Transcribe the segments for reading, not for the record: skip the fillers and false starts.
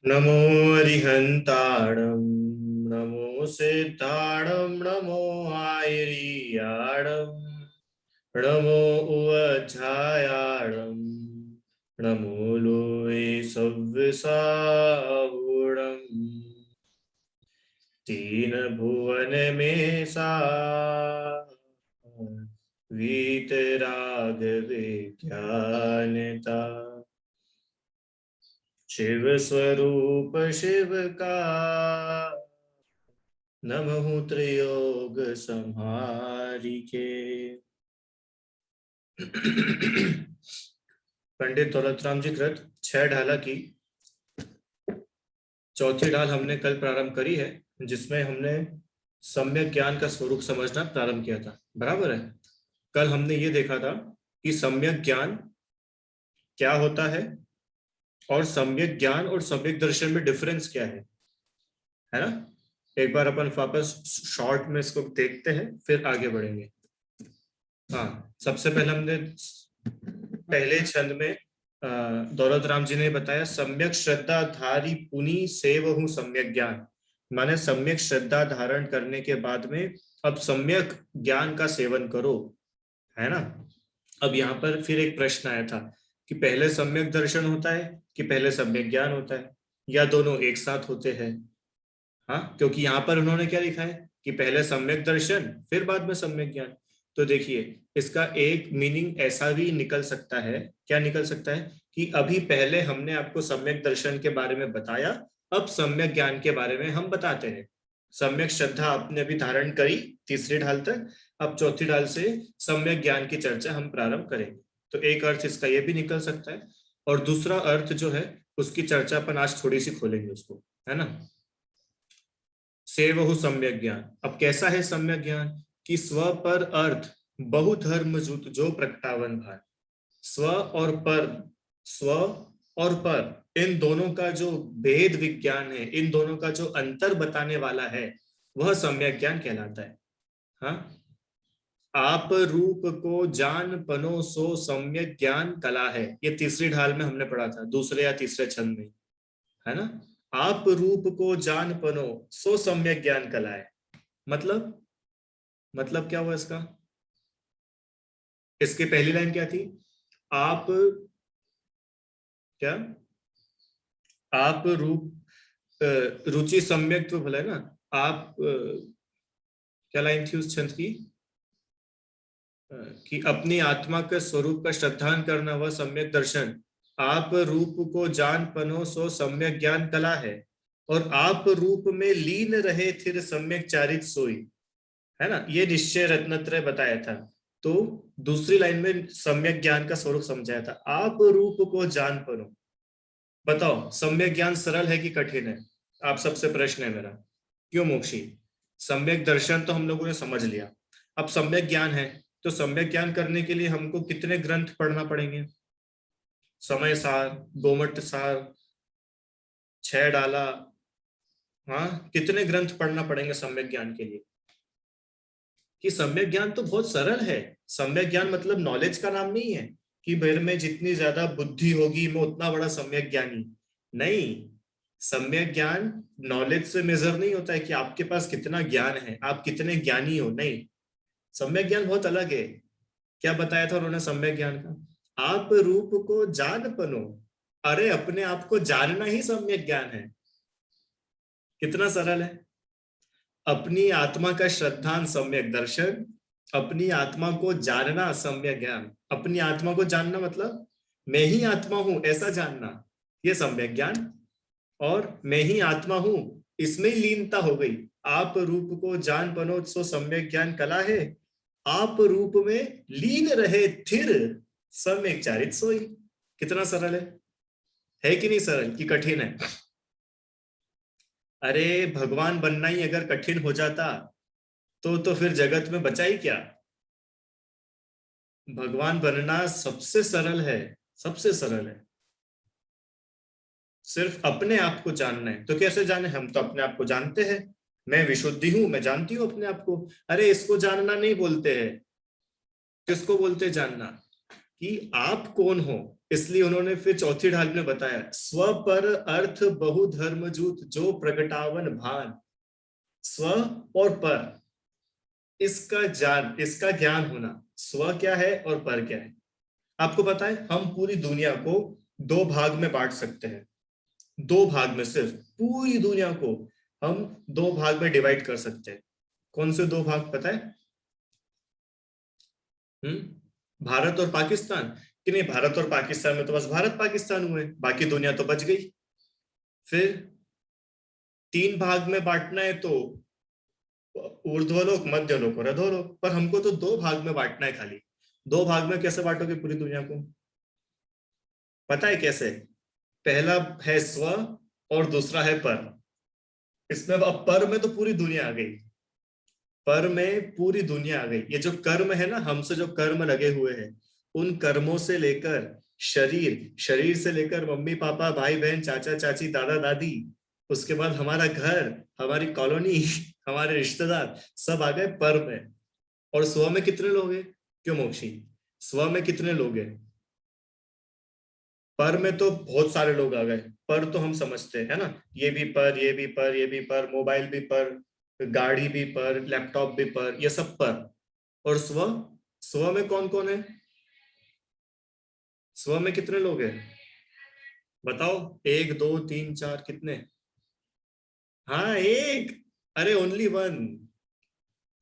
नमो अरिहन्ताणं नमो सिद्धाणं नमो आयर्याणं नमो उवज्झायाणं नमो लोये सव्यसाहुणम् तीन भुवन में सा वीतराग विज्ञानता शिव स्वरूप शिव का नमः त्रियोग संहारिके। पंडित दौलतराम जी कृत 6 ढाला की चौथी ढाल हमने कल प्रारंभ करी है, जिसमें हमने सम्यक ज्ञान का स्वरूप समझना प्रारंभ किया था। बराबर है। कल हमने ये देखा था कि सम्यक ज्ञान क्या होता है और सम्यक ज्ञान और सम्यक दर्शन में डिफरेंस क्या है ना। एक बार अपन वापस शॉर्ट में इसको देखते हैं, फिर आगे बढ़ेंगे। हाँ, सबसे पहले हमने पहले छंद में दौलत राम जी ने बताया सम्यक श्रद्धा धारी पुनि सेवहु सम्यक ज्ञान, माने सम्यक श्रद्धा धारण करने के बाद में अब सम्यक ज्ञान का सेवन करो, है ना। अब यहाँ पर फिर एक प्रश्न आया था कि पहले सम्यक दर्शन होता है कि पहले सम्यक ज्ञान होता है, या दोनों एक साथ होते हैं। हाँ, क्योंकि यहाँ पर उन्होंने क्या लिखा है कि पहले सम्यक दर्शन फिर बाद में सम्यक ज्ञान। तो देखिए, इसका एक मीनिंग ऐसा भी निकल सकता है, क्या निकल सकता है कि अभी पहले हमने आपको सम्यक दर्शन के बारे में बताया, अब सम्यक ज्ञान के बारे में हम बताते हैं। सम्यक श्रद्धा आपने अभी धारण करी तीसरी ढाल तक, अब चौथी ढाल से सम्यक ज्ञान की चर्चा हम प्रारंभ करेंगे। तो एक अर्थ इसका यह भी निकल सकता है, और दूसरा अर्थ जो है उसकी चर्चा अपन आज थोड़ी सी खोलेंगे उसको, है ना। सेवहु सम्यक ज्ञान। अब कैसा है सम्यक ज्ञान कि स्व पर अर्थ बहुधर्म जुत जो प्रगटावन भार। स्व और पर, स्व और पर, इन दोनों का जो भेद विज्ञान है, इन दोनों का जो अंतर बताने वाला है, वह सम्यक ज्ञान कहलाता है। हाँ, आप रूप को जान पनो सो सम्यक ज्ञान कला है, ये तीसरी ढाल में हमने पढ़ा था, दूसरे या तीसरे छंद में, है ना। आप रूप को जान पनो सो सम्यक ज्ञान कला है। मतलब क्या हुआ इसका। इसकी पहली लाइन क्या थी। आप क्या, आप रूप रुचि सम्यक तो भला है ना। आप क्या लाइन थी उस छंद की, कि अपनी आत्मा के स्वरूप का श्रद्धान करना वह सम्यक दर्शन। आप रूप को जान पनो सो सम्यक ज्ञान कला है, और आप रूप में लीन रहे थिर सम्यक चारित सोई, है ना। ये निश्चय रत्नत्रय बताया था। तो दूसरी लाइन में सम्यक ज्ञान का स्वरूप समझाया था, आप रूप को जान पनो। बताओ सम्यक ज्ञान सरल है कि कठिन है। आप सबसे प्रश्न है मेरा, क्यों मोक्षी। सम्यक दर्शन तो हम लोगों ने समझ लिया, अब सम्यक ज्ञान है, तो सम्यक ज्ञान करने के लिए हमको कितने ग्रंथ पढ़ना पड़ेंगे। समय सार, गोमट सार, 6 डाला, हाँ, कितने ग्रंथ पढ़ना पड़ेंगे सम्यक ज्ञान के लिए। कि सम्यक ज्ञान तो बहुत सरल है। सम्यक ज्ञान मतलब नॉलेज का नाम नहीं है कि मेरे में जितनी ज्यादा बुद्धि होगी मैं उतना बड़ा सम्यक ज्ञानी। नहीं, सम्यक ज्ञान नॉलेज से मेजर नहीं होता है कि आपके पास कितना ज्ञान है, आप कितने ज्ञानी हो, नहीं। सम्यक ज्ञान बहुत अलग है। क्या बताया था उन्होंने सम्यक ज्ञान का, आप रूप को जान पनो। अरे अपने आप को जानना ही सम्यक ज्ञान है। कितना सरल है। अपनी आत्मा का श्रद्धान सम्यक दर्शन, अपनी आत्मा को जानना सम्यक ज्ञान। अपनी आत्मा को जानना मतलब मैं ही आत्मा हूं ऐसा जानना, ये सम्यक ज्ञान। और मैं ही आत्मा हूं, इसमें ही लीनता हो गई। आप रूप को जान बनो सो सम्यक ज्ञान कला है, आप रूप में लीन रहे थिर सम्यक चारित सोई। कितना सरल है कि नहीं सरल कि कठिन है। अरे भगवान बनना ही अगर कठिन हो जाता तो फिर जगत में बचा ही क्या। भगवान बनना सबसे सरल है, सबसे सरल है। सिर्फ अपने आप को जानना है। तो कैसे जाने, हम तो अपने आप को जानते हैं, मैं विशुद्धि हूं, मैं जानती हूं अपने आप को। अरे इसको जानना नहीं बोलते हैं, किसको बोलते जानना, कि आप कौन हो। इसलिए उन्होंने फिर चौथी ढाल में बताया, स्व पर अर्थ बहु धर्म जूत जो प्रगटावन भान। स्व और पर, इसका ज्ञान होना। स्व क्या है और पर क्या है। आपको पता है हम पूरी दुनिया को दो भाग में बांट सकते हैं। दो भाग में, सिर्फ पूरी दुनिया को हम दो भाग में डिवाइड कर सकते हैं। कौन से दो भाग पता है? भारत और पाकिस्तान। कि नहीं, भारत और पाकिस्तान में तो बस भारत पाकिस्तान हुए, बाकी दुनिया तो बच गई। फिर तीन भाग में बांटना है तो ऊर्ध्वलोक, मध्यलोक और अधोलोक। पर हमको तो दो भाग में बांटना है खाली। दो भाग में कैसे बांटोगे पूरी दुनिया को? पता है कैसे? पहला है स्व और दूसरा है पर। इसमें अब पर में तो पूरी दुनिया आ गई। पर में पूरी दुनिया आ गई। ये जो कर्म है ना, हमसे जो कर्म लगे हुए हैं, उन कर्मों से लेकर शरीर, शरीर से लेकर मम्मी पापा भाई बहन चाचा चाची दादा दादी, उसके बाद हमारा घर, हमारी कॉलोनी, हमारे रिश्तेदार, सब आ गए पर में। और स्व में कितने लोग हैं? क्यों मोक्षी, स्व में कितने लोग हैं? पर में तो बहुत सारे लोग आ गए। पर तो हम समझते हैं, है ना, ये भी पर, ये भी पर, ये भी पर, मोबाइल भी पर, गाड़ी भी पर, लैपटॉप भी पर, ये सब पर। और स्व, स्व में कौन कौन है? स्व में कितने लोग हैं बताओ? एक दो तीन चार, कितने? हाँ एक। अरे ओनली वन।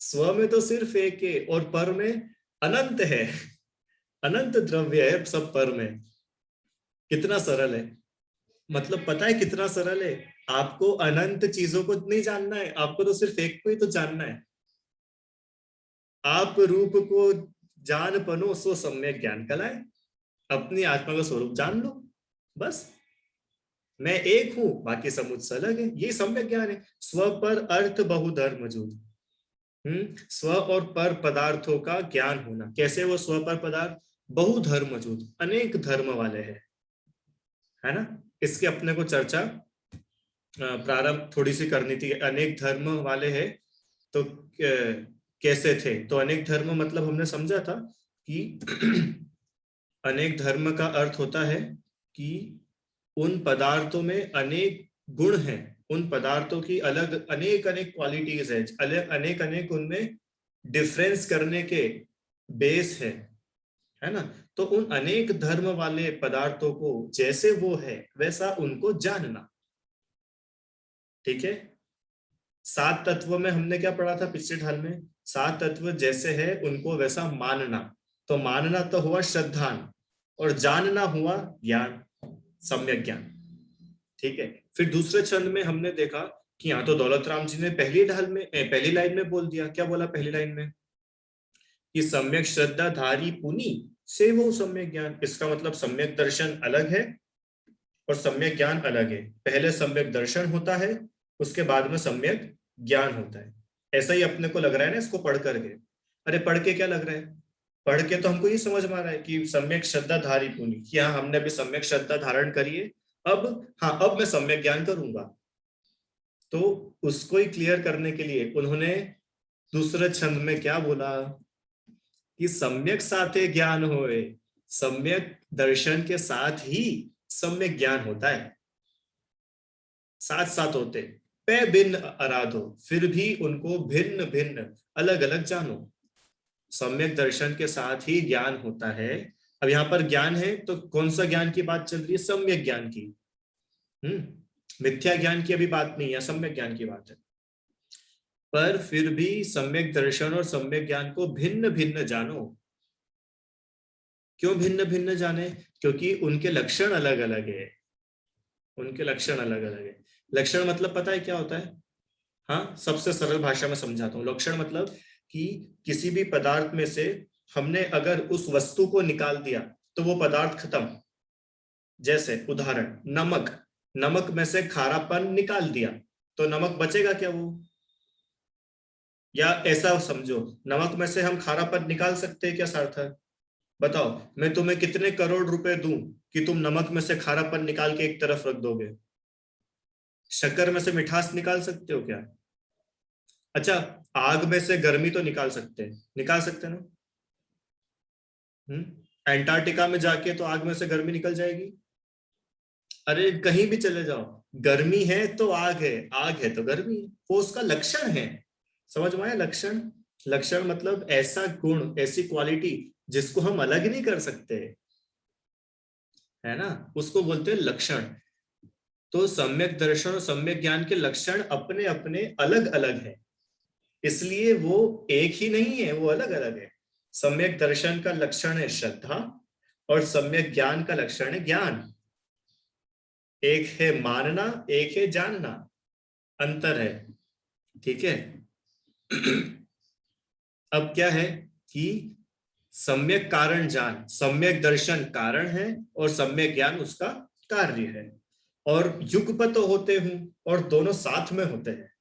स्व में तो सिर्फ एक है और पर में अनंत है। अनंत द्रव्य है सब पर में। कितना सरल है। मतलब पता है कितना सरल है? आपको अनंत चीजों को नहीं जानना है, आपको तो सिर्फ एक को ही तो जानना है। आप रूप को जान पनो सो सम्यक ज्ञान कलाए। अपनी आत्मा का स्वरूप जान लो बस। मैं एक हूं, बाकी सब मुझसे अलग है, ये सम्यक ज्ञान है। स्व पर अर्थ बहुधर्म मौजूद। स्व और पर पदार्थों का ज्ञान होना। कैसे वो स्व पर पदार्थ? बहुधर्म मौजूद, अनेक धर्म वाले हैं, है ना। इसके अपने को चर्चा प्रारंभ थोड़ी सी करनी थी। अनेक धर्म वाले हैं तो कैसे थे? तो अनेक धर्म मतलब हमने समझा था कि अनेक धर्म का अर्थ होता है कि उन पदार्थों में अनेक गुण हैं, उन पदार्थों की अलग अनेक अनेक क्वालिटीज है, अनेक अनेक उनमें डिफरेंस करने के बेस है ना। तो उन अनेक धर्म वाले पदार्थों को जैसे वो है वैसा उनको जानना। ठीक है। सात तत्व में हमने क्या पढ़ा था पिछले ढाल में? सात तत्व जैसे है उनको वैसा मानना। तो मानना तो हुआ श्रद्धान, और जानना हुआ ज्ञान, सम्यक ज्ञान। ठीक है। फिर दूसरे छंद में हमने देखा कि यहाँ तो दौलत राम जी ने पहली ढाल में पहली लाइन में बोल दिया। क्या बोला पहली लाइन में? कि सम्यक श्रद्धा धारी पुनी से वो सम्यक ज्ञान। इसका मतलब सम्यक दर्शन अलग है और सम्यक ज्ञान अलग है। पहले सम्यक दर्शन होता है, उसके बाद में सम्यक ज्ञान होता है। ऐसा ही अपने को लग रहा है ना इसको पढ़ करके। अरे पढ़ के क्या लग रहा है? पढ़ के तो हमको ये समझ में आ रहा है कि सम्यक श्रद्धा धारी पुनी, कि हाँ हमने भी सम्यक श्रद्धा धारण करी है। अब हाँ, अब मैं सम्यक ज्ञान करूंगा। तो उसको ही क्लियर करने के लिए उन्होंने दूसरे छंद में क्या बोला कि सम्यक साथे ज्ञान होए। सम्यक दर्शन के साथ ही सम्यक ज्ञान होता है। साथ साथ होते, पे भिन्न आराधो, फिर भी उनको भिन्न भिन्न अलग अलग जानो। सम्यक दर्शन के साथ ही ज्ञान होता है। अब यहाँ पर ज्ञान है तो कौन सा ज्ञान की बात चल रही है? सम्यक ज्ञान की। मिथ्या ज्ञान की अभी बात नहीं है, सम्यक ज्ञान की बात है। पर फिर भी सम्यक दर्शन और सम्यक ज्ञान को भिन्न भिन्न जानो। क्यों भिन्न भिन्न जाने? क्योंकि उनके लक्षण अलग अलग है। उनके लक्षण अलग अलग है। लक्षण मतलब पता है क्या होता है? हाँ, सबसे सरल भाषा में समझाता हूँ। लक्षण मतलब कि किसी भी पदार्थ में से हमने अगर उस वस्तु को निकाल दिया तो वो पदार्थ खत्म। जैसे उदाहरण, नमक, नमक में से खारापन निकाल दिया तो नमक बचेगा क्या वो? या ऐसा समझो, नमक में से हम खारापन निकाल सकते हैं क्या सार्थक? बताओ, मैं तुम्हें कितने करोड़ रुपए दूं कि तुम नमक में से खारापन निकाल के एक तरफ रख दोगे? शक्कर में से मिठास निकाल सकते हो क्या? अच्छा, आग में से गर्मी तो निकाल सकते हैं, निकाल सकते हैं ना? एंटार्क्टिका में जाके तो आग में से गर्मी निकल जाएगी। अरे कहीं भी चले जाओ, गर्मी है तो आग है तो गर्मी है, वो उसका लक्षण है। समझ में आया? लक्षण, लक्षण मतलब ऐसा गुण, ऐसी क्वालिटी जिसको हम अलग नहीं कर सकते, है ना, उसको बोलते हैं लक्षण। तो सम्यक दर्शन और सम्यक ज्ञान के लक्षण अपने अपने अलग अलग है, इसलिए वो एक ही नहीं है, वो अलग अलग है। सम्यक दर्शन का लक्षण है श्रद्धा और सम्यक ज्ञान का लक्षण है ज्ञान। एक है मानना, एक है जानना, अंतर है। ठीक है। अब क्या है कि सम्यक कारण जान, सम्यक दर्शन कारण है और सम्यक ज्ञान उसका कार्य है। और युगपत होते हूं, और दोनों साथ में होते हैं,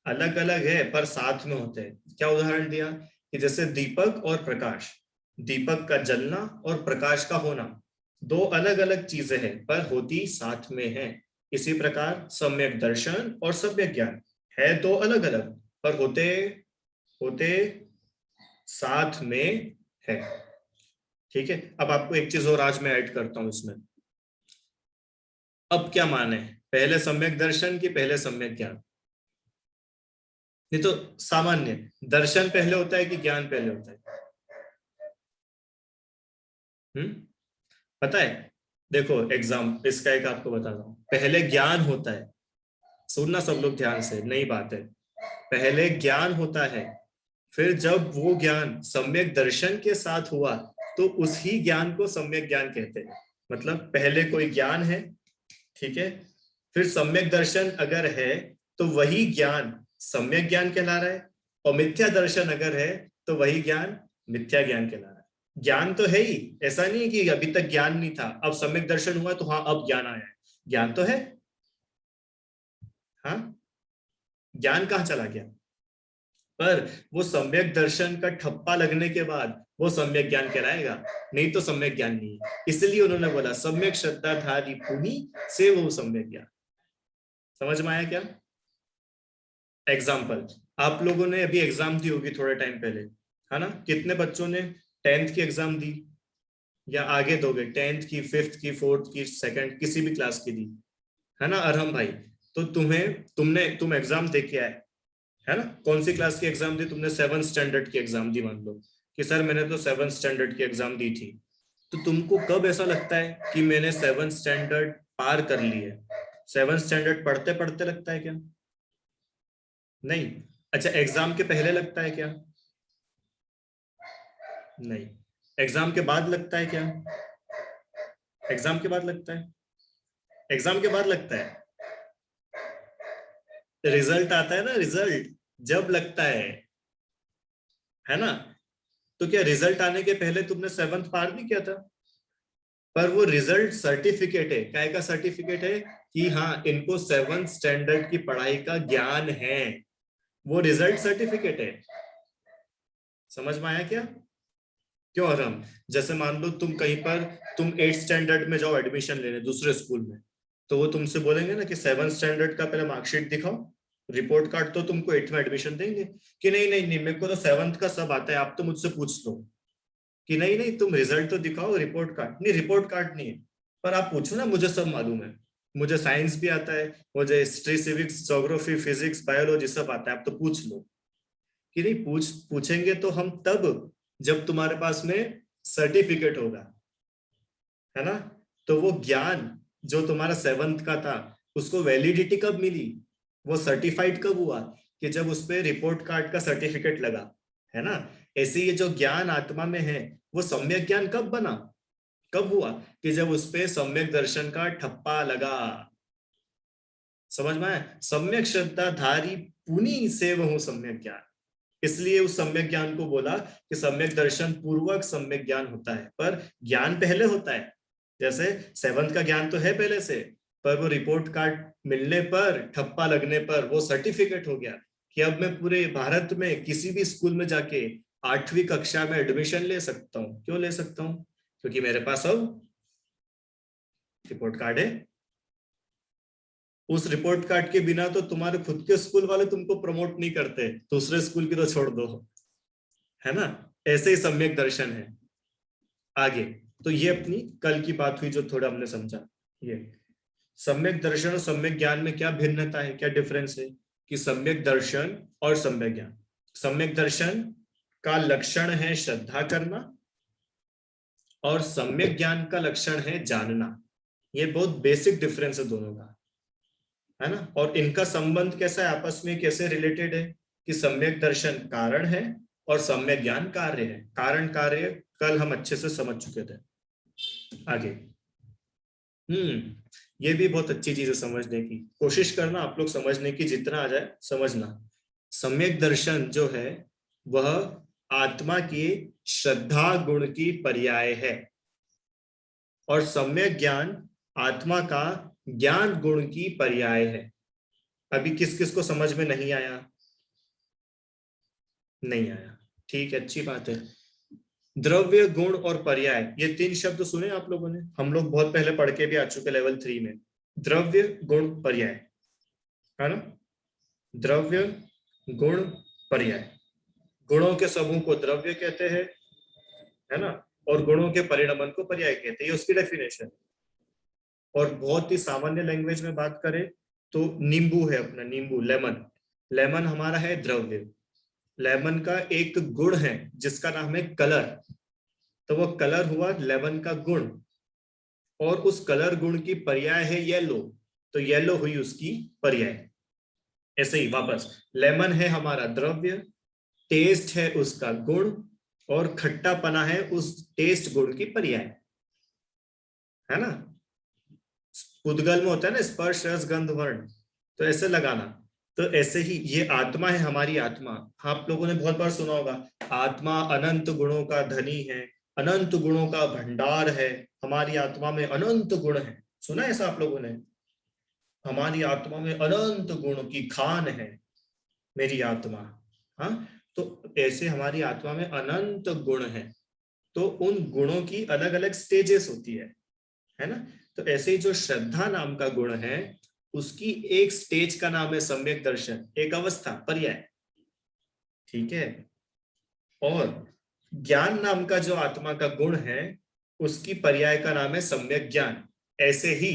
अलग अलग है पर साथ में होते हैं। क्या उदाहरण दिया कि जैसे दीपक और प्रकाश, दीपक का जलना और प्रकाश का होना दो अलग अलग चीजें हैं पर होती साथ में है। इसी प्रकार सम्यक दर्शन और सम्यक ज्ञान है दो अलग अलग पर होते होते साथ में है। ठीक है। अब आपको एक चीज और आज मैं ऐड करता हूं इसमें। अब क्या माने, पहले सम्यक दर्शन की पहले सम्यक ज्ञान? नहीं तो सामान्य दर्शन पहले होता है कि ज्ञान पहले होता है? पता है? देखो एग्जाम इसका एक आपको बताता हूँ। पहले ज्ञान होता है, सुनना सब लोग ध्यान से, नई बात है। पहले ज्ञान होता है, फिर जब वो ज्ञान सम्यक दर्शन के साथ हुआ तो उसी ज्ञान को सम्यक ज्ञान कहते हैं। मतलब पहले कोई ज्ञान है, ठीक है, फिर सम्यक दर्शन अगर है तो वही ज्ञान सम्यक ज्ञान कहला रहा है, और मिथ्या दर्शन अगर है तो वही ज्ञान मिथ्या ज्ञान कहला रहा है। ज्ञान तो है ही, ऐसा नहीं कि अभी तक ज्ञान नहीं था, अब सम्यक दर्शन हुआ तो हाँ अब ज्ञान आया है। ज्ञान तो है, हाँ, ज्ञान कहाँ चला गया? पर वो सम्यक दर्शन का ठप्पा लगने के बाद वो सम्यक ज्ञान कहलाएगा, नहीं तो सम्यक ज्ञान नहीं है। इसलिए उन्होंने बोला सम्यक श्रद्धाधारी पुनि से वो सम्यक ज्ञान। समझ में आया क्या? एग्जाम्पल, आप लोगों ने अभी एग्जाम दी होगी थोड़े टाइम पहले, है ना? कितने बच्चों ने 10th की एग्जाम दी या आगे दोगे? 10th की, 5th की, 4th की, 2nd किसी भी क्लास की दी, है ना अरहम भाई? तो तुम एग्जाम दे के आए, है ना? कौन सी क्लास की एग्जाम दी तुमने? 7th स्टैंडर्ड की एग्जाम दी। मान लो कि सर मैंने तो 7th स्टैंडर्ड की एग्जाम दी थी। तो तुमको कब ऐसा लगता है कि मैंने 7th स्टैंडर्ड पार कर ली है? 7th स्टैंडर्ड पढ़ते पढ़ते लगता है क्या? नहीं। अच्छा, एग्जाम के पहले लगता है क्या? नहीं। एग्जाम के बाद लगता है क्या? एग्जाम के बाद लगता है, एग्जाम के बाद लगता है। रिजल्ट आता है ना, रिजल्ट जब लगता है ना? तो क्या रिजल्ट आने के पहले तुमने 7th पार नहीं किया था? पर वो रिजल्ट सर्टिफिकेट है, क्या का सर्टिफिकेट है कि हाँ इनको 7th स्टैंडर्ड की पढ़ाई का ज्ञान है, वो रिजल्ट सर्टिफिकेट है। समझ में आया क्या? क्यों आराम? जैसे मान लो तुम कहीं पर, तुम 8th स्टैंडर्ड में जाओ एडमिशन लेने दूसरे स्कूल में, तो वो तुमसे बोलेंगे ना कि 7th स्टैंडर्ड का पहले मार्कशीट दिखाओ, रिपोर्ट कार्ड, तो तुमको 8th में एडमिशन देंगे। कि नहीं नहीं नहीं, मेरे को तो 7th का सब आता है, आप तो मुझसे पूछ लो। कि नहीं नहीं, तुम रिजल्ट तो दिखाओ, रिपोर्ट कार्ड नहीं, रिपोर्ट कार्ड नहीं है, पर आप पूछो ना, मुझे सब मालूम है, मुझे साइंस भी आता है, मुझे history, civics, geography, physics, biology सब आता है, आप तो पूछ लो। कि नहीं, पूछेंगे तो हम तब जब तुम्हारे पास में सर्टिफिकेट होगा, है ना? तो वो ज्ञान जो तुम्हारा 7th का था उसको वैलिडिटी कब मिली, वो सर्टिफाइड कब हुआ? कि जब उस पे रिपोर्ट कार्ड का सर्टिफिकेट लगा, है ना? ऐसे ये जो ज्ञान आत्मा में है वो सम्यक ज्ञान कब बना, कब हुआ? कि जब उस पे सम्यक दर्शन का ठप्पा लगा। समझ में आया? सम्यक श्रद्धा धारी पुनि से वो सम्यक ज्ञान। इसलिए उस सम्यक ज्ञान को बोला कि सम्यक दर्शन पूर्वक सम्यक ज्ञान होता है, पर ज्ञान पहले होता है। जैसे 7th का ज्ञान तो है पहले से, पर वो रिपोर्ट कार्ड मिलने पर, ठप्पा लगने पर वो सर्टिफिकेट हो गया कि अब मैं पूरे भारत में किसी भी स्कूल में जाके 8वीं कक्षा में एडमिशन ले सकता हूँ। क्यों ले सकता हूँ? क्योंकि मेरे पास अब रिपोर्ट कार्ड है। उस रिपोर्ट कार्ड के बिना तो तुम्हारे खुद के स्कूल वाले तुमको प्रमोट नहीं करते, दूसरे स्कूल की तो छोड़ दो, है ना? ऐसे ही सम्यक दर्शन है। आगे तो ये अपनी कल की बात हुई जो थोड़ा हमने समझा। ये सम्यक दर्शन और सम्यक ज्ञान में क्या भिन्नता है, क्या डिफरेंस है, कि सम्यक दर्शन और सम्यक ज्ञान, सम्यक दर्शन का लक्षण है श्रद्धा करना और सम्यक ज्ञान का लक्षण है जानना। ये बहुत बेसिक डिफरेंस है दोनों का, है ना। और इनका संबंध कैसा है, आपस में कैसे रिलेटेड है, कि सम्यक दर्शन कारण है और सम्यक ज्ञान कार्य है। कारण कार्य कल हम अच्छे से समझ चुके थे। आगे ये भी बहुत अच्छी चीज है, समझने की कोशिश करना आप लोग, समझने की जितना आ जाए समझना। सम्यक दर्शन जो है वह आत्मा की श्रद्धा गुण की पर्याय है और सम्यक ज्ञान आत्मा का ज्ञान गुण की पर्याय है। अभी किस किस को समझ में नहीं आया? नहीं आया, ठीक है, अच्छी बात है। द्रव्य, गुण और पर्याय, ये तीन शब्द सुने आप लोगों ने, हम लोग बहुत पहले पढ़ के भी आ चुके लेवल 3 में। द्रव्य, गुण, पर्याय, है ना। द्रव्य, गुण, पर्याय। गुणों के समूह को द्रव्य कहते हैं, है ना, और गुणों के परिणमन को पर्याय कहते हैं, ये उसकी डेफिनेशन। और बहुत ही सामान्य लैंग्वेज में बात करें तो नींबू है अपना, नींबू, लेमन, लेमन हमारा है द्रव्य। लेमन का एक गुण है जिसका नाम है कलर, तो वो कलर हुआ लेमन का गुण, और उस कलर गुण की पर्याय है येलो, तो येलो हुई उसकी पर्याय। ऐसे ही वापस, लेमन है हमारा द्रव्य, टेस्ट है उसका गुण, और खट्टापना है उस टेस्ट गुण की पर्याय, है ना। उद्गल में होता है ना स्पर्श रस गंध वर्ण, तो ऐसे लगाना। तो ऐसे ही ये आत्मा है, हमारी आत्मा, आप लोगों ने बहुत बार सुना होगा, आत्मा अनंत गुणों का धनी है, अनंत गुणों का भंडार है, हमारी आत्मा में अनंत गुण है। सुना है ऐसा आप लोगों ने? हमारी आत्मा में अनंत गुण की खान है मेरी आत्मा। हाँ, तो ऐसे हमारी आत्मा में अनंत गुण है, तो उन गुणों की अलग अलग स्टेजेस होती है ना। तो ऐसे ही जो श्रद्धा नाम का गुण है, उसकी एक स्टेज का नाम है सम्यक दर्शन, एक अवस्था, पर्याय, ठीक है। और ज्ञान नाम का जो आत्मा का गुण है, उसकी पर्याय का नाम है सम्यक ज्ञान। ऐसे ही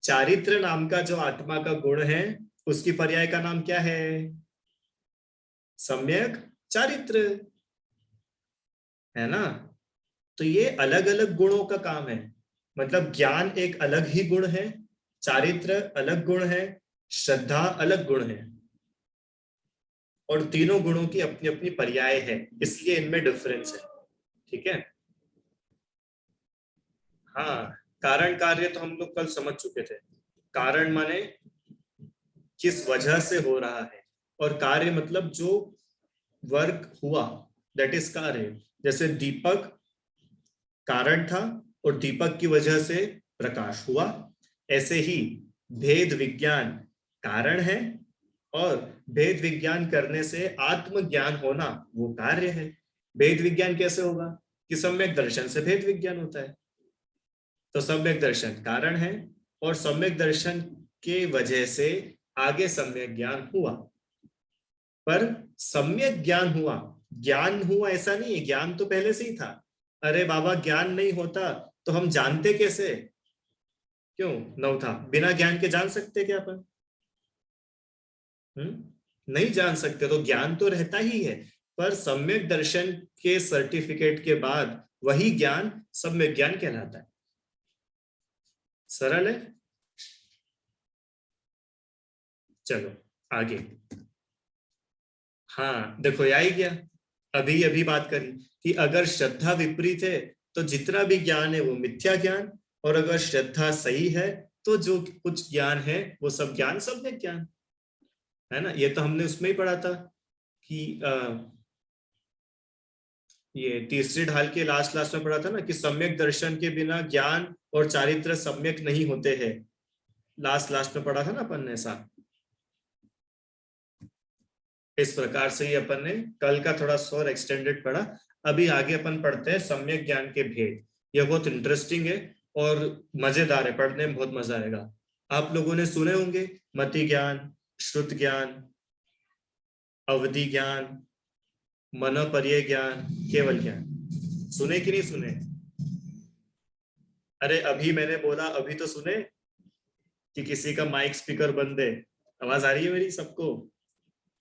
चारित्र नाम का जो आत्मा का गुण है, उसकी पर्याय का नाम क्या है? सम्यक चारित्र, है ना। तो ये अलग अलग गुणों का काम है, मतलब ज्ञान एक अलग ही गुण है, चारित्र अलग गुण है, श्रद्धा अलग गुण है, और तीनों गुणों की अपनी अपनी पर्याय है, इसलिए इनमें डिफरेंस है, ठीक है। हाँ, कारण कार्य तो हम लोग कल समझ चुके थे। कारण माने किस वजह से हो रहा है, और कार्य मतलब जो वर्क हुआ, दैट इज कार्य। जैसे दीपक कारण था और दीपक की वजह से प्रकाश हुआ, ऐसे ही भेद विज्ञान कारण है, और भेद विज्ञान करने से आत्मज्ञान होना वो कार्य है। भेद विज्ञान कैसे होगा? कि सम्यक दर्शन से भेद विज्ञान होता है। तो सम्यक दर्शन कारण है, और सम्यक दर्शन के वजह से आगे सम्यक ज्ञान हुआ। पर सम्यक ज्ञान हुआ, ज्ञान हुआ ऐसा नहीं है, ज्ञान तो पहले से ही था। अरे बाबा, ज्ञान नहीं होता तो हम जानते कैसे? क्यों नौ था? बिना ज्ञान के जान सकते क्या अपन? नहीं जान सकते, तो ज्ञान तो रहता ही है, पर सम्यक दर्शन के सर्टिफिकेट के बाद वही ज्ञान सम्यक ज्ञान कहलाता है। सरल है। चलो आगे। हाँ देखो, ये आई गया, अभी अभी बात करी कि अगर श्रद्धा विपरीत है तो जितना भी ज्ञान है वो मिथ्या ज्ञान, और अगर श्रद्धा सही है तो जो कुछ ज्ञान है वो सब ज्ञान सम्यक ज्ञान, है ना। ये तो हमने उसमें ही पढ़ा था कि ये तीसरे ढाल के लास्ट लास्ट में पढ़ा था ना, कि सम्यक दर्शन के बिना ज्ञान और चारित्र सम्यक नहीं होते हैं। लास्ट लास्ट में पढ़ा था ना अपन ने ऐसा। इस प्रकार से ही अपन ने कल का थोड़ा सा और एक्सटेंडेड पढ़ा। अभी आगे अपन पढ़ते हैं सम्यक ज्ञान के भेद। यह बहुत इंटरेस्टिंग है और मजेदार है, पढ़ने में बहुत मजा आएगा। आप लोगों ने सुने होंगे मति ज्ञान, श्रुत ज्ञान, अवधि ज्ञान, मनोपर्य ज्ञान, केवल ज्ञान। सुने कि नहीं सुने? अरे अभी मैंने बोला, अभी तो सुने कि किसी का माइक स्पीकर बंद है। आवाज आ रही है मेरी सबको?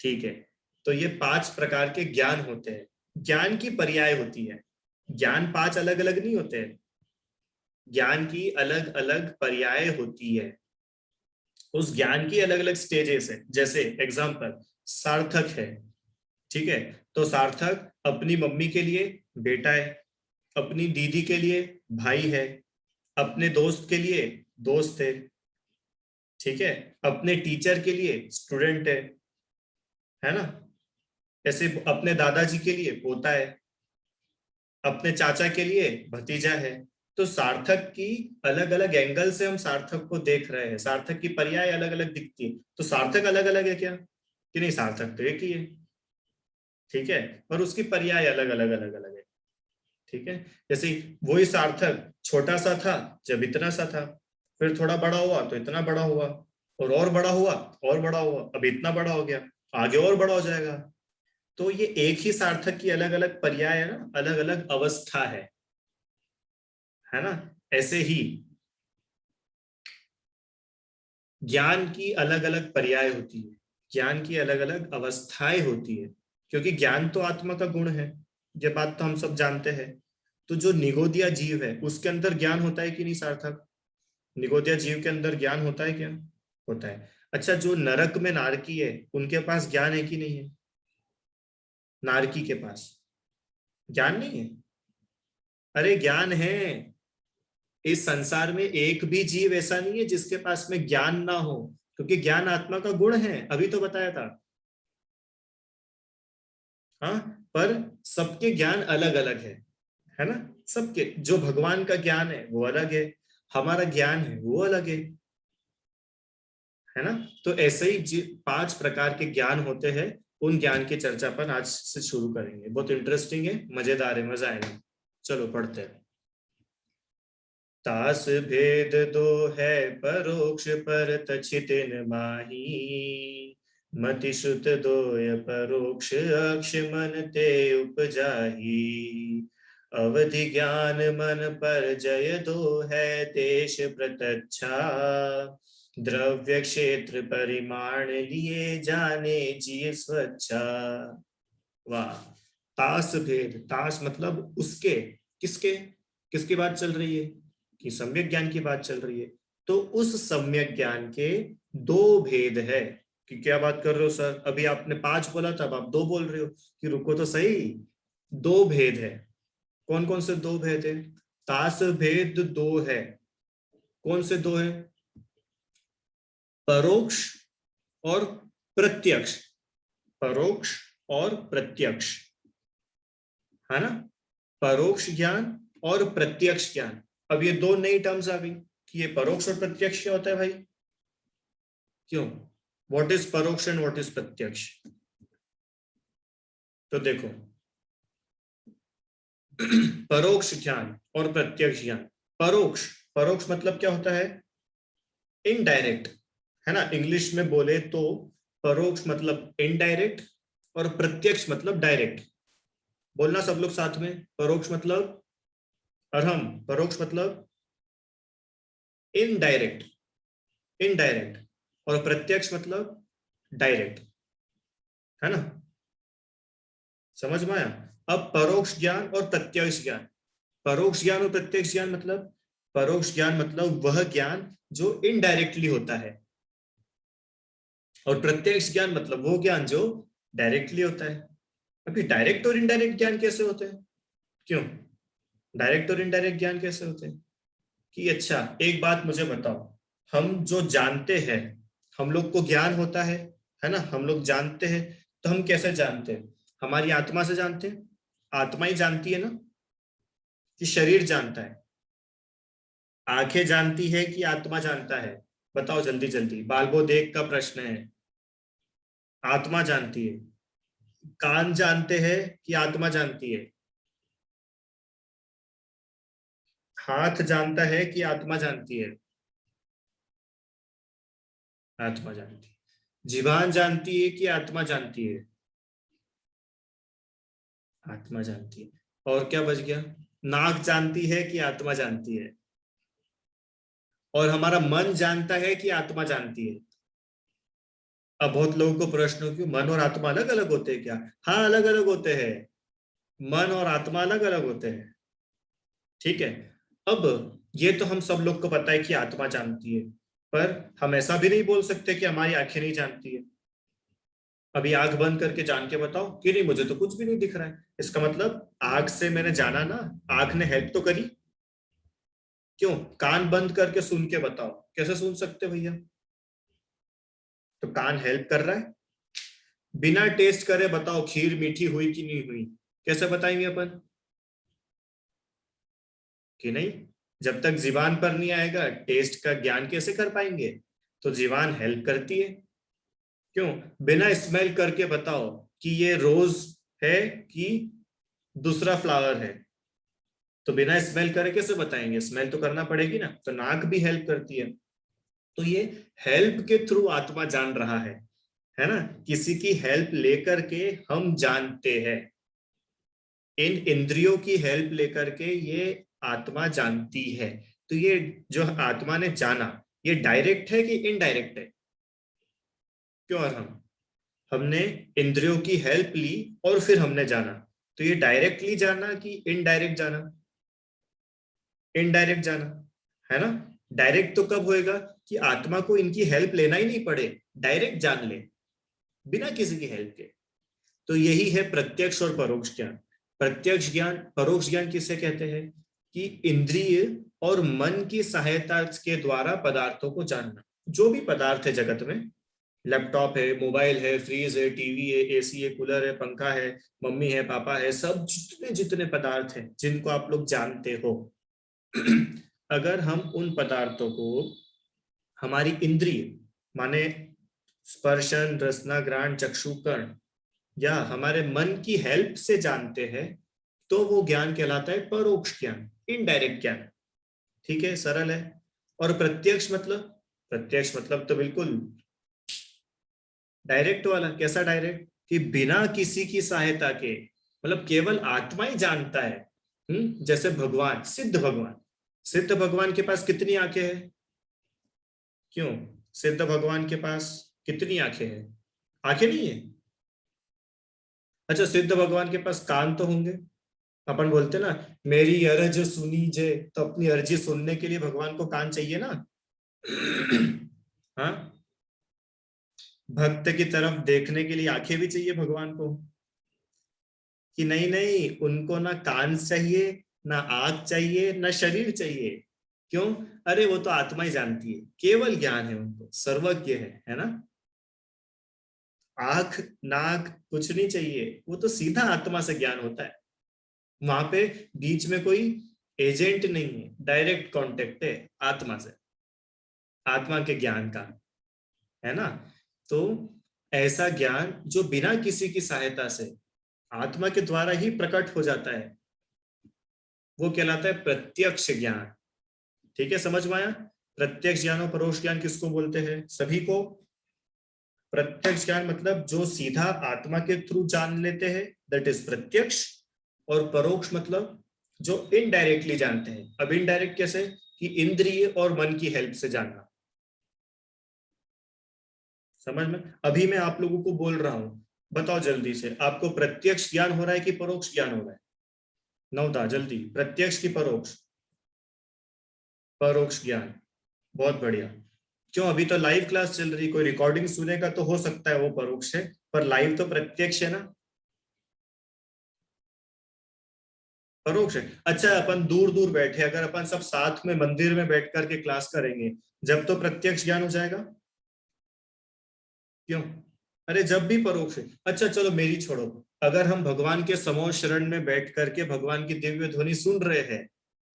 ठीक है। तो ये 5 प्रकार के ज्ञान होते हैं। ज्ञान की पर्याय होती है। ज्ञान 5 अलग अलग नहीं होते हैं। ज्ञान की अलग अलग पर्याय होती है। उस ज्ञान की अलग अलग स्टेजेस है। जैसे एग्जाम्पल, सार्थक है। ठीक है। तो सार्थक अपनी मम्मी के लिए बेटा है, अपनी दीदी के लिए भाई है, अपने दोस्त के लिए दोस्त है। ठीक है। अपने टीचर के लिए स्टूडेंट है ना? ऐसे अपने दादाजी के लिए पोता है, अपने चाचा के लिए भतीजा है। तो सार्थक की अलग अलग एंगल से हम सार्थक को देख रहे हैं। सार्थक की पर्याय अलग अलग दिखती है। तो सार्थक अलग अलग है क्या? कि नहीं, सार्थक तो एक ही है। ठीक है। पर उसकी पर्याय अलग अलग अलग अलग है। ठीक है। जैसे वही सार्थक छोटा सा था जब इतना सा था, फिर थोड़ा बड़ा हुआ तो इतना बड़ा हुआ, और बड़ा हुआ, और बड़ा हुआ, अब इतना बड़ा हो गया, आगे और बड़ा हो जाएगा। तो ये एक ही सार्थक की अलग अलग पर्याय है ना, अलग अलग अवस्था है ना? ऐसे ही ज्ञान की अलग अलग पर्याय होती है, ज्ञान की अलग अलग अवस्थाएं होती है। क्योंकि ज्ञान तो आत्मा का गुण है, ये बात तो हम सब जानते हैं। तो जो निगोदिया जीव है उसके अंदर ज्ञान होता है कि नहीं सार्थक? निगोदिया जीव के अंदर ज्ञान होता है क्या? होता है। अच्छा, जो नरक में नारकी है उनके पास ज्ञान है कि नहीं है? नारकी के पास ज्ञान नहीं है? अरे ज्ञान है। इस संसार में एक भी जीव ऐसा नहीं है जिसके पास में ज्ञान ना हो, क्योंकि ज्ञान आत्मा का गुण है, अभी तो बताया था। हाँ। पर सबके ज्ञान अलग अलग है ना? सबके, जो भगवान का ज्ञान है वो अलग है, हमारा ज्ञान है वो अलग है ना? तो ऐसे ही 5 प्रकार के ज्ञान होते हैं। उन ज्ञान की चर्चा पर आज से शुरू करेंगे। बहुत इंटरेस्टिंग है, मजेदार है, मजा आएगा। चलो पढ़ते हैं। तास भेद दो है, परोक्ष पर तछितिन माही। मति श्रुत दोय परोक्ष अक्ष मन ते उपजाही। अवधि ज्ञान मन पर जय दो है, देश प्रत्यक्षा। द्रव्य क्षेत्र परिमाण लिए जाने जी स्वच्छा। वाह। तास भेद, तास मतलब उसके, किसके, किसकी बात चल रही है? कि सम्यक ज्ञान की बात चल रही है। तो उस सम्यक ज्ञान के 2 भेद है। कि क्या बात कर रहे हो सर, अभी आपने 5 बोला था, अब आप 2 बोल रहे हो। कि रुको तो सही। 2 भेद है। कौन कौन से 2 भेद है? तास भेद 2 है। कौन से 2 है? परोक्ष और प्रत्यक्ष। परोक्ष और प्रत्यक्ष, है ना? परोक्ष ज्ञान और प्रत्यक्ष ज्ञान। अब ये 2 नई टर्म्स आ गई कि ये परोक्ष और प्रत्यक्ष क्या होता है भाई? क्यों? व्हाट इज परोक्ष एंड व्हाट इज प्रत्यक्ष? तो देखो, परोक्ष ज्ञान और प्रत्यक्ष ज्ञान। परोक्ष, परोक्ष मतलब क्या होता है? इनडायरेक्ट, है ना? इंग्लिश में बोले तो परोक्ष मतलब इनडायरेक्ट और प्रत्यक्ष मतलब डायरेक्ट। बोलना सब लोग साथ में, परोक्ष मतलब अरहम, परोक्ष मतलब इनडायरेक्ट, इनडायरेक्ट, और प्रत्यक्ष मतलब डायरेक्ट, है ना? समझ में आया? अब परोक्ष ज्ञान और प्रत्यक्ष ज्ञान। परोक्ष ज्ञान और प्रत्यक्ष ज्ञान मतलब, परोक्ष ज्ञान मतलब वह ज्ञान जो इनडायरेक्टली होता है, और प्रत्यक्ष ज्ञान मतलब वो ज्ञान जो डायरेक्टली होता है। अभी डायरेक्ट और इनडायरेक्ट ज्ञान कैसे होते हैं? क्यों डायरेक्ट और इनडायरेक्ट ज्ञान कैसे होते हैं? कि अच्छा एक बात मुझे बताओ, हम जो जानते हैं, हम लोग को ज्ञान होता है ना? हम लोग जानते हैं। तो हम कैसे जानते हैं? हमारी आत्मा से जानते हैं। आत्मा ही जानती है ना? कि शरीर जानता है? आंखें जानती है कि आत्मा जानता है? बताओ जल्दी जल्दी, बालबो देख का प्रश्न है। आत्मा जानती है। कान जानते हैं कि आत्मा जानती है? हाथ जानता है कि आत्मा जानती है? आत्मा जानती है। जीभान जानती है कि आत्मा जानती है? आत्मा जानती है। और क्या बच गया? नाक जानती है कि आत्मा जानती है? और हमारा मन जानता है कि आत्मा जानती है। अब बहुत लोगों को प्रश्न हो कि मन और आत्मा अलग अलग होते हैं क्या? हाँ, अलग अलग होते हैं। मन और आत्मा अलग अलग होते हैं। ठीक है। अब ये तो हम सब लोग को पता है कि आत्मा जानती है, पर हम ऐसा भी नहीं बोल सकते कि हमारी आंखें नहीं जानती है। अभी आंख बंद करके जान के बताओ कि नहीं मुझे तो कुछ भी नहीं दिख रहा है, इसका मतलब आंख से मैंने जाना ना, आंख ने हेल्प तो करी। क्यों? कान बंद करके सुन के बताओ, कैसे सुन सकते हो भैया? तो कान हेल्प कर रहा है। बिना टेस्ट करे बताओ खीर मीठी हुई कि नहीं हुई, कैसे बताएंगे अपन? कि नहीं, जब तक जीबान पर नहीं आएगा टेस्ट का ज्ञान कैसे कर पाएंगे? तो जीबान हेल्प करती है। क्यों? बिना स्मेल करके बताओ कि ये रोज है कि दूसरा फ्लावर है, तो बिना स्मेल करे कैसे बताएंगे? स्मेल तो करना पड़ेगी ना, तो नाक भी हेल्प करती है। तो ये हेल्प के थ्रू आत्मा जान रहा है ना? किसी की हेल्प लेकर के हम जानते हैं। इन इंद्रियों की हेल्प लेकर के ये आत्मा जानती है। तो ये जो आत्मा ने जाना, ये डायरेक्ट है कि इनडायरेक्ट है? क्यों? और हमने इंद्रियों की हेल्प ली और फिर हमने जाना, तो ये डायरेक्टली जाना कि इनडायरेक्ट जाना? इनडायरेक्ट जाना, है ना? डायरेक्ट तो कब होएगा कि आत्मा को इनकी हेल्प लेना ही नहीं पड़े, डायरेक्ट जान ले बिना किसी की हेल्प के। तो यही है प्रत्यक्ष और परोक्ष ज्ञान। प्रत्यक्ष ज्ञान, परोक्ष ज्ञान किसे कहते हैं? कि इंद्रिय और मन की सहायता के द्वारा पदार्थों को जानना। जो भी पदार्थ है जगत में, लैपटॉप है, मोबाइल है, फ्रीज है, टीवी है, एसी है, कूलर है, पंखा है, मम्मी है, पापा है, सब जितने जितने पदार्थ हैं जिनको आप लोग जानते हो, अगर हम उन पदार्थों को हमारी इंद्रिय माने स्पर्शन, रसना, घ्राण, चक्षु, कर्ण या हमारे मन की हेल्प से जानते हैं, तो वो ज्ञान कहलाता है परोक्ष ज्ञान, इनडायरेक्ट ज्ञान। ठीक है, सरल है। और प्रत्यक्ष मतलब? प्रत्यक्ष मतलब तो बिल्कुल डायरेक्ट वाला। कैसा डायरेक्ट? कि बिना किसी की सहायता के, मतलब केवल आत्मा ही जानता है। जैसे भगवान, सिद्ध भगवान, सिद्ध भगवान के पास कितनी आंखें हैं? क्यों? सिद्ध भगवान के पास कितनी आंखें हैं? आंखें नहीं है? अच्छा, सिद्ध भगवान के पास कान तो होंगे। अपन बोलते ना, मेरी अरज सुनी जे, तो अपनी अर्जी सुनने के लिए भगवान को कान चाहिए ना। हाँ, भक्त की तरफ देखने के लिए आंखें भी चाहिए भगवान को। कि नहीं नहीं, उनको ना कान चाहिए, ना आंख चाहिए, ना शरीर चाहिए। क्यों? अरे वो तो आत्मा ही जानती है, केवल ज्ञान है, उनको सर्वज्ञ है ना? आंख नाक कुछ नहीं चाहिए, वो तो सीधा आत्मा से ज्ञान होता है। वहां पे बीच में कोई एजेंट नहीं है, डायरेक्ट कांटेक्ट है आत्मा से, आत्मा के ज्ञान का, है ना? तो ऐसा ज्ञान जो बिना किसी की सहायता से आत्मा के द्वारा ही प्रकट हो जाता है, वो कहलाता है प्रत्यक्ष ज्ञान। ठीक है, समझ में आया? प्रत्यक्ष ज्ञान और परोक्ष ज्ञान किसको बोलते हैं? सभी को। प्रत्यक्ष ज्ञान मतलब जो सीधा आत्मा के थ्रू जान लेते हैं, दैट इज प्रत्यक्ष। और परोक्ष मतलब जो इनडायरेक्टली जानते हैं। अब इनडायरेक्ट कैसे? कि इंद्रिय और मन की हेल्प से जानना। समझ में? अभी मैं आप लोगों को बोल रहा हूं, बताओ जल्दी से, आपको प्रत्यक्ष ज्ञान हो रहा है कि परोक्ष ज्ञान हो रहा है? नवता जल्दी, प्रत्यक्ष की परोक्ष? परोक्ष ज्ञान। बहुत बढ़िया। क्यों? अभी तो लाइव क्लास चल रही, कोई रिकॉर्डिंग सुनेगा तो हो सकता है वो परोक्ष है, पर लाइव तो प्रत्यक्ष है ना? परोक्ष है। अच्छा, अपन दूर दूर बैठे, अगर अपन सब साथ में मंदिर में बैठ करके क्लास करेंगे, जब तो प्रत्यक्ष ज्ञान हो जाएगा। क्यों? अरे जब भी परोक्ष है। अच्छा चलो मेरी छोड़ो, अगर हम भगवान के समोर शरण में बैठ करके भगवान की दिव्य ध्वनि सुन रहे हैं,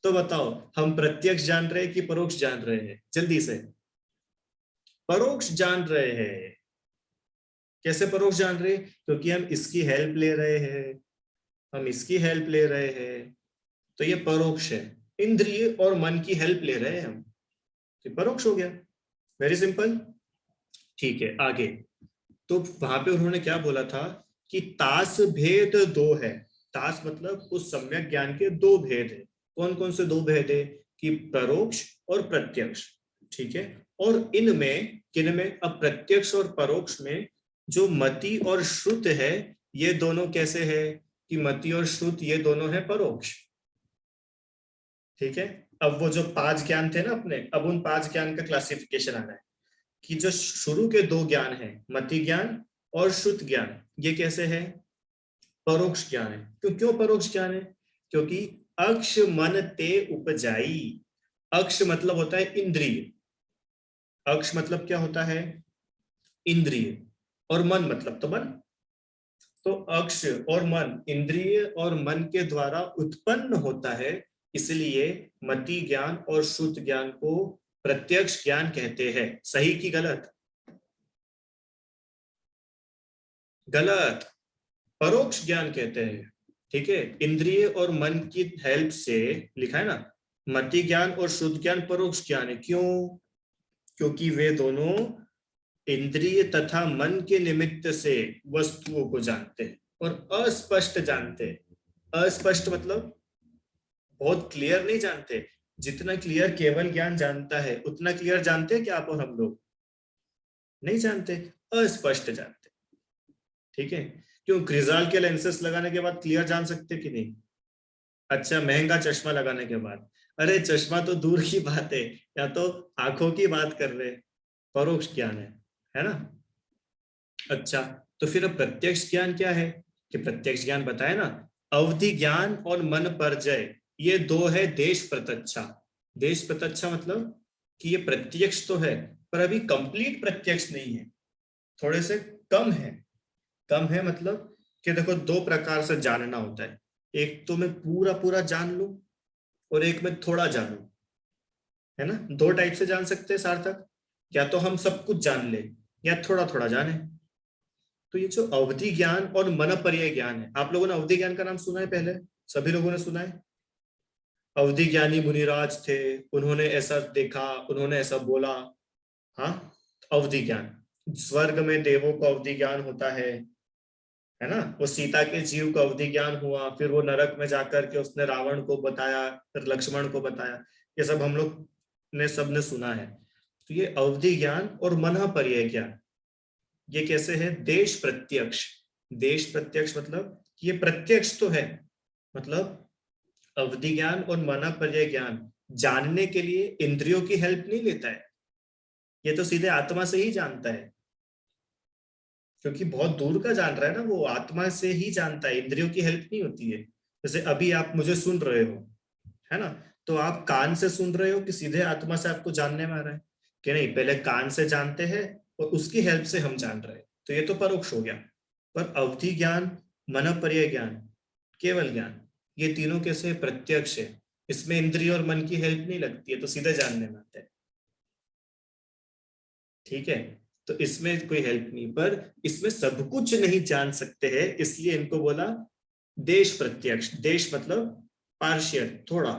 तो बताओ हम प्रत्यक्ष जान रहे हैं कि परोक्ष जान रहे हैं? जल्दी से। परोक्ष जान रहे हैं। कैसे परोक्ष जान रहे हैं? क्योंकि हम इसकी हेल्प ले रहे हैं, हम इसकी हेल्प ले रहे हैं, तो ये परोक्ष है। इंद्रिय और मन की हेल्प ले रहे हैं हम, तो परोक्ष हो गया। Very simple. ठीक है, आगे। तो वहां पे उन्होंने क्या बोला था कि तास भेद दो है। तास मतलब उस सम्यक ज्ञान के दो भेद है। कौन कौन से दो भेद है? कि परोक्ष और प्रत्यक्ष। ठीक है। और इनमें किन में, अब प्रत्यक्ष और परोक्ष में जो मति और श्रुत है, ये दोनों कैसे है कि मति और श्रुत ये दोनों है परोक्ष। ठीक है। अब वो जो 5 ज्ञान थे ना अपने, अब उन 5 ज्ञान का क्लासिफिकेशन आ रहा है कि जो शुरू के 2 ज्ञान है, मति ज्ञान और श्रुत ज्ञान, ये कैसे है, परोक्ष ज्ञान है। क्यों परोक्ष ज्ञान है? क्योंकि अक्ष मन ते उपजाई। अक्ष मतलब होता है इंद्रिय, अक्ष मतलब क्या होता है, इंद्रिय, और मन मतलब तो मन। तो अक्ष और मन इंद्रिय और मन के द्वारा उत्पन्न होता है, इसलिए मति ज्ञान और श्रुत ज्ञान को प्रत्यक्ष ज्ञान कहते हैं। सही कि गलत? गलत, परोक्ष ज्ञान कहते हैं। ठीक है, इंद्रिय और मन की हेल्प से, लिखा है ना, मति ज्ञान और श्रुत ज्ञान परोक्ष ज्ञान है। क्यों? क्योंकि वे दोनों इंद्रिय तथा मन के निमित्त से वस्तुओं को जानते हैं और अस्पष्ट जानते हैं। अस्पष्ट मतलब बहुत क्लियर नहीं जानते। जितना क्लियर केवल ज्ञान जानता है, उतना क्लियर जानते हैं क्या आप और हम लोग? नहीं जानते, अस्पष्ट जानते। ठीक है। क्यों, क्रिजाल के लेंसेस लगाने के बाद क्लियर जान सकते कि नहीं? अच्छा, महंगा चश्मा लगाने के बाद? अरे चश्मा तो दूर की बात है, या तो आंखों की बात कर रहे, परोक्ष ज्ञान है ना। अच्छा, तो फिर अब प्रत्यक्ष ज्ञान क्या है? कि प्रत्यक्ष ज्ञान बताए ना, अवधि ज्ञान और मन परजय, ये दो है देश प्रत्यक्षा। देश प्रत्यक्षा मतलब कि ये प्रत्यक्ष तो है, पर अभी कंप्लीट प्रत्यक्ष नहीं है, थोड़े से कम है। कम है मतलब कि देखो, 2 प्रकार से जानना होता है। एक तो मैं पूरा पूरा जान लूं, और एक में थोड़ा जानूं, है ना। 2 टाइप से जान सकते हैं सार्थक, या तो हम सब कुछ जान ले, या थोड़ा थोड़ा जाने। तो ये जो अवधि ज्ञान और मन पर्याय ज्ञान है, आप लोगों ने अवधि ज्ञान का नाम सुना है? पहले सभी लोगों ने सुना है। अवधि ज्ञानी मुनिराज थे, उन्होंने ऐसा देखा, उन्होंने ऐसा बोला। हाँ, अवधि ज्ञान। स्वर्ग में देवों को अवधि ज्ञान होता है ना। वो सीता के जीव को अवधि ज्ञान हुआ, फिर वो नरक में जाकर के उसने रावण को बताया, फिर लक्ष्मण को बताया। ये सब हम लोग ने सबने सुना है। तो ये अवधि ज्ञान और मन पर्याय ज्ञान, ये कैसे है? देश प्रत्यक्ष। देश प्रत्यक्ष मतलब ये प्रत्यक्ष तो है, मतलब अवधि ज्ञान और मन पर्याय ज्ञान जानने के लिए इंद्रियों की हेल्प नहीं लेता है, ये तो सीधे आत्मा से ही जानता है। क्योंकि बहुत दूर का जान रहा है ना, वो आत्मा से ही जानता है, इंद्रियों की हेल्प नहीं होती है। जैसे अभी आप मुझे सुन रहे हो, है ना, तो आप कान से सुन रहे हो कि सीधे आत्मा से आपको जानने में आ रहा है कि नहीं? पहले कान से जानते हैं और उसकी हेल्प से हम जान रहे हैं, तो ये तो परोक्ष हो गया। पर अवधि ज्ञान, मन पर्याय ज्ञान, केवल ज्ञान, ये तीनों कैसे? प्रत्यक्ष है। इसमें इंद्रिय और मन की हेल्प नहीं लगती है, तो सीधे जानने में आता है। ठीक है, तो इसमें कोई हेल्प नहीं, पर इसमें सब कुछ नहीं जान सकते हैं, इसलिए इनको बोला देश प्रत्यक्ष। देश मतलब पार्शियल, थोड़ा।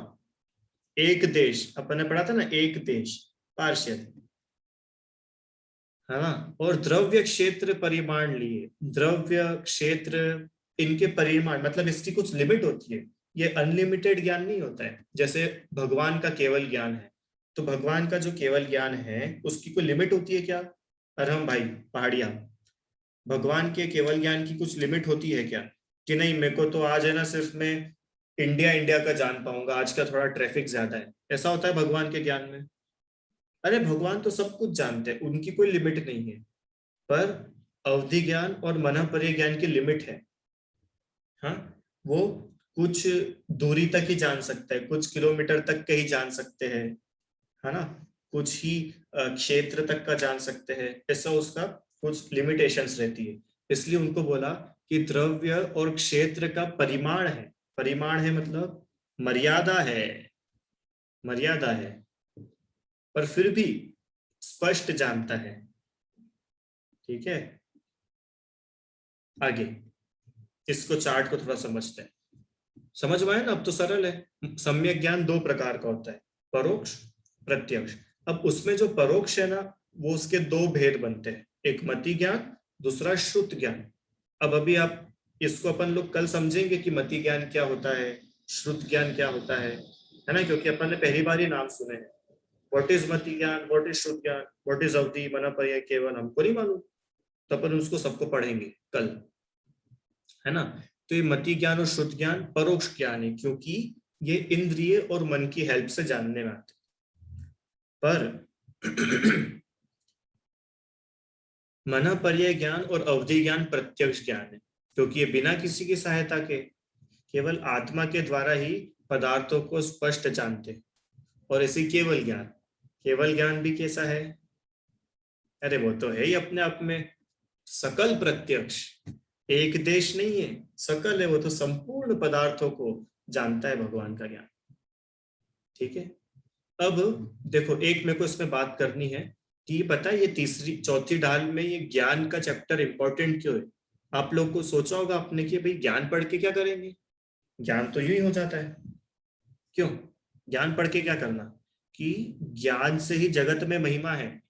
एक देश अपन ने पढ़ा था ना, एक देश, पार्शियल, है ना। और द्रव्य क्षेत्र परिमाण लिए, द्रव्य क्षेत्र, इनके परिमाण मतलब इसकी कुछ लिमिट होती है। ये अनलिमिटेड ज्ञान नहीं होता है, जैसे भगवान का केवल ज्ञान है। तो भगवान का जो केवल ज्ञान है उसकी कोई लिमिट होती है क्या? अरहम भाई पहाड़िया, भगवान के केवल ज्ञान की कुछ लिमिट होती है क्या? कि नहीं, मेरे को तो आज है ना, सिर्फ मैं इंडिया इंडिया का जान पाऊंगा, आज का थोड़ा ट्रैफिक ज्यादा है, ऐसा होता है भगवान के ज्ञान में? अरे भगवान तो सब कुछ जानते हैं, उनकी कोई लिमिट नहीं है। पर अवधि ज्ञान और मनःपर्य ज्ञान की लिमिट है। हाँ, वो कुछ दूरी तक ही जान सकते हैं, कुछ किलोमीटर तक के ही जान सकते हैं, है ना। कुछ ही क्षेत्र तक का जान सकते हैं, ऐसा उसका कुछ लिमिटेशंस रहती है। इसलिए उनको बोला कि द्रव्य और क्षेत्र का परिमाण है। परिमाण है मतलब मर्यादा है, मर्यादा है, पर फिर भी स्पष्ट जानता है। ठीक है, आगे इसको, चार्ट को थोड़ा समझते हैं। समझ में आया ना? अब तो सरल है। सम्यक ज्ञान 2 प्रकार का होता है, परोक्ष, प्रत्यक्ष। अब उसमें जो परोक्ष है ना, वो उसके 2 भेद बनते हैं, एक मति ज्ञान, दूसरा श्रुत ज्ञान। अब अभी आप इसको अपन लोग कल समझेंगे कि मति ज्ञान क्या होता है, श्रुत ज्ञान क्या होता है ना, क्योंकि अपन ने पहली बार ही नाम सुने हैं। व्हाट इज मति ज्ञान, व्हाट इज शुद्ध ज्ञान, व्हाट इज अवधि, मना पर्याय, केवल, हमको नहीं मालूम, तो अपन उसको सबको पढ़ेंगे कल, है ना। तो ये मति ज्ञान और शुद्ध ज्ञान परोक्ष ज्ञान है, क्योंकि ये इंद्रिय और मन की हेल्प से जानने में आते। पर मना पर्याय ज्ञान और अवधि ज्ञान प्रत्यक्ष ज्ञान है, क्योंकि ये बिना किसी की सहायता के केवल आत्मा के द्वारा ही पदार्थों को स्पष्ट जानते। और इसी केवल ज्ञान भी कैसा है, अरे वो तो है ही अपने आप में सकल प्रत्यक्ष, एक देश नहीं है, सकल है, वो तो संपूर्ण पदार्थों को जानता है भगवान का ज्ञान। ठीक है, अब देखो एक मेरे को इसमें बात करनी है कि पता है ये तीसरी चौथी ढाल में ये ज्ञान का चैप्टर इंपॉर्टेंट क्यों है। आप लोग को सोचा होगा आपने कि भाई ज्ञान पढ़ के क्या करेंगे, ज्ञान तो यूं ही हो जाता है, क्यों ज्ञान पढ़ के क्या करना, कि ज्ञान से ही जगत में महिमा है।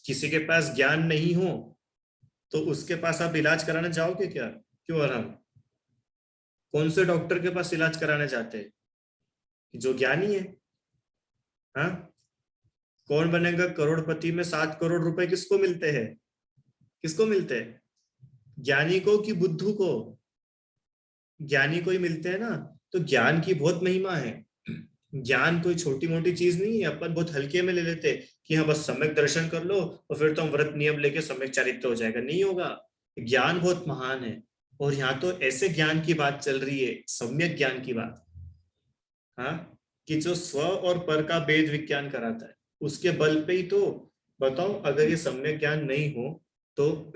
किसी के पास ज्ञान नहीं हो तो उसके पास आप इलाज कराने जाओगे क्या, क्यों आराम, कौन से डॉक्टर के पास इलाज कराने जाते हैं, जो ज्ञानी है। हाँ, कौन बनेगा करोड़पति में 7 करोड़ रुपए किसको मिलते हैं, किसको मिलते हैं, ज्ञानी को कि बुद्धू को, ज्ञानी को ही मिलते हैं ना। तो ज्ञान की बहुत महिमा है, ज्ञान कोई छोटी मोटी चीज नहीं है, अपन बहुत हल्के में ले लेते कि हाँ बस सम्यक दर्शन कर लो और फिर तो हम व्रत नियम लेके सम्यक चारित्र हो जाएगा, नहीं होगा। ज्ञान बहुत महान है, और यहाँ तो ऐसे ज्ञान की बात चल रही है, सम्यक ज्ञान की बात, हाँ, कि जो स्व और पर का भेद विज्ञान कराता है, उसके बल पे ही तो बताओ, अगर ये सम्यक ज्ञान नहीं हो तो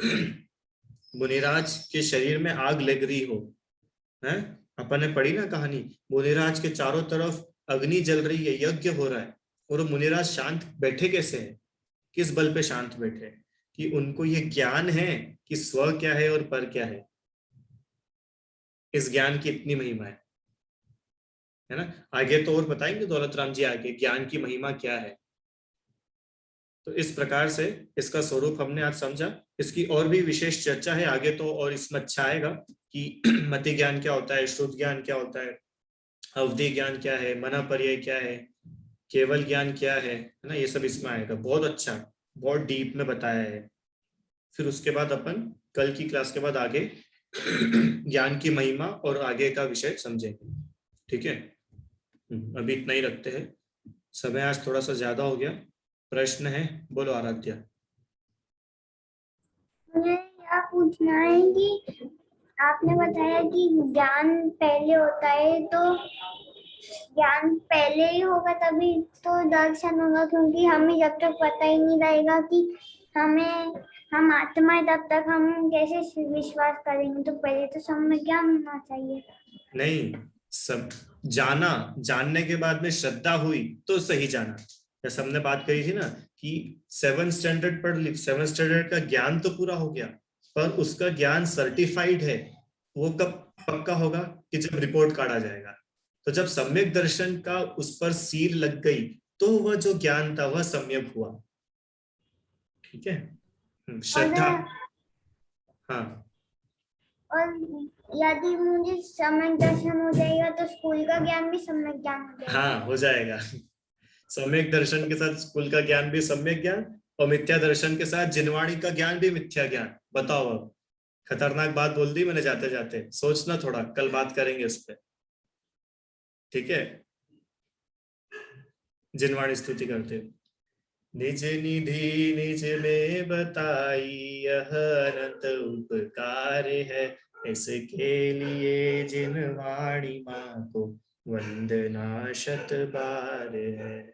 मुनिराज के शरीर में आग लग रही हो, है, अपन ने पढ़ी ना कहानी, मुनिराज के चारों तरफ अग्नि जल रही है, यज्ञ हो रहा है, और वो मुनिराज शांत बैठे कैसे हैं, किस बल पे शांत बैठे, कि उनको ये ज्ञान है कि स्व क्या है और पर क्या है। इस ज्ञान की इतनी महिमा है ना। आगे तो और बताएंगे दौलत राम जी आगे ज्ञान की महिमा क्या है। तो इस प्रकार से इसका स्वरूप हमने आज समझा, इसकी और भी विशेष चर्चा है आगे तो, और इसमें अच्छा आएगा कि मति ज्ञान क्या होता है, शुद्ध ज्ञान क्या होता है, अवधि ज्ञान क्या है, मना पर्याय क्या है, केवल ज्ञान क्या है ना, ये सब इसमें आएगा। बहुत अच्छा, बहुत डीप में बताया है। फिर उसके बाद अपन कल की क्लास के बाद आगे ज्ञान की महिमा और आगे का विषय समझेंगे। ठीक है, अभी इतना ही रखते हैं, समय आज थोड़ा सा ज्यादा हो गया। प्रश्न है, बोलो आराध्या। मुझे यह पूछना है कि आपने बताया कि ज्ञान पहले होता है, तो ज्ञान पहले ही होगा तभी तो दर्शन होगा, क्योंकि हमें जब तक पता ही नहीं रहेगा कि हम आत्मा है तब तक हम कैसे विश्वास करेंगे, तो पहले तो सम्यक ज्ञान होना चाहिए। नहीं, सब जाना, जानने के बाद में श्रद्धा हुई तो सही जाना। जैसे हमने बात करी थी ना कि 7th स्टैंडर्ड पढ़ ली, 7th स्टैंडर्ड का ज्ञान तो पूरा हो गया, पर उसका ज्ञान सर्टिफाइड है, वो कब पक्का होगा, कि जब रिपोर्ट काढ़ा जाएगा। तो जब सम्यक दर्शन का उस पर सील लग गई तो वह जो ज्ञान था वह सम्यक हुआ। ठीक है, श्रद्धा। हाँ, और यदि मुझे सम्यक दर्शन हो जाएगा तो स्कूल का ज्ञान भी सम्यक ज्ञान हो जाएगा। हाँ हो जाएगा। सम्यक दर्शन के साथ स्कूल का ज्ञान भी सम्यक ज्ञान, और मिथ्या दर्शन के साथ जिनवाणी का ज्ञान भी मिथ्या ज्ञान। बताओ, अब खतरनाक बात बोल दी मैंने जाते जाते, सोचना थोड़ा, कल बात करेंगे इस पे। ठीक है, जिनवाणी स्तुति करते हो, निज निधि निज में बताई यह अनंत उपकार है, इसके लिए जिनवाणी माँ को वंदना शत बार है।